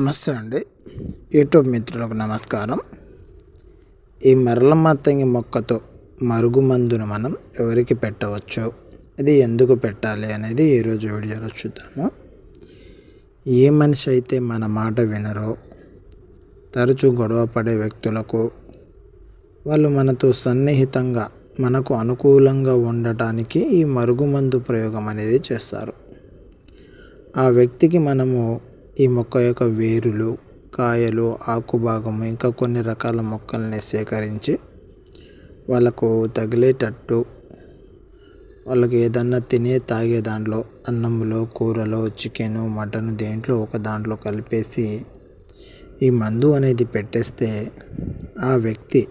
నమస్తే అండి. యూట్యూబ్ మిత్రులకు నమస్కారం. ఈ మరలమాతంగి మొక్కతో మరుగుమందును మనం ఎవరికి పెట్టవచ్చు, ఇది ఎందుకు పెట్టాలి అనేది ఈరోజు వీడియోలో చూద్దాము. ఏ మనిషి అయితే మన మాట వినరో, తరచూ గొడవ పడే వ్యక్తులకు, వాళ్ళు మనతో సన్నిహితంగా మనకు అనుకూలంగా ఉండటానికి ఈ మరుగుమందు ప్రయోగం అనేది చేస్తారు. ఆ వ్యక్తికి మనము ఈ మొక్క యొక్క వేరులు, కాయలు, ఆకు భాగము ఇంకా కొన్ని రకాల మొక్కల్ని సేకరించి వాళ్ళకు తగిలేటట్టు, వాళ్ళకి ఏదన్నా తినే తాగే దాంట్లో, అన్నంలో, కూరలో, చికెను, మటన్ దేంట్లో ఒక దాంట్లో కలిపేసి ఈ మందు అనేది పెట్టేస్తే ఆ వ్యక్తి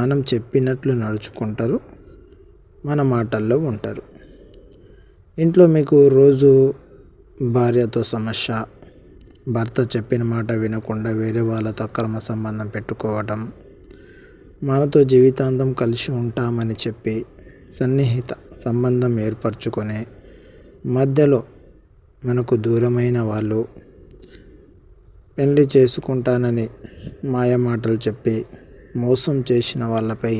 మనం చెప్పినట్లు నడుచుకుంటారు, మన మాటల్లో ఉంటారు. ఇంట్లో మీకు రోజు భార్యతో సమస్య, భర్త చెప్పిన మాట వినకుండా వేరే వాళ్ళతో అక్రమ సంబంధం పెట్టుకోవడం, మనతో జీవితాంతం కలిసి ఉంటామని చెప్పి సన్నిహిత సంబంధం ఏర్పరచుకొని మధ్యలో మనకు దూరమైన వాళ్ళు పెళ్లి చేసుకుంటానని మాయమాటలు చెప్పి మోసం చేసిన వాళ్ళపై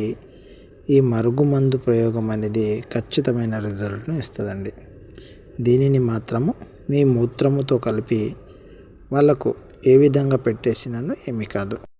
ఈ మరుగుమందు ప్రయోగం అనేది ఖచ్చితమైన రిజల్ట్ను ఇస్తుందండి. దీనిని మాత్రము మీ మూత్రముతో కలిపి వాళ్ళకు ఏ విధంగా పెట్టేసినను ఏమీ కాదు.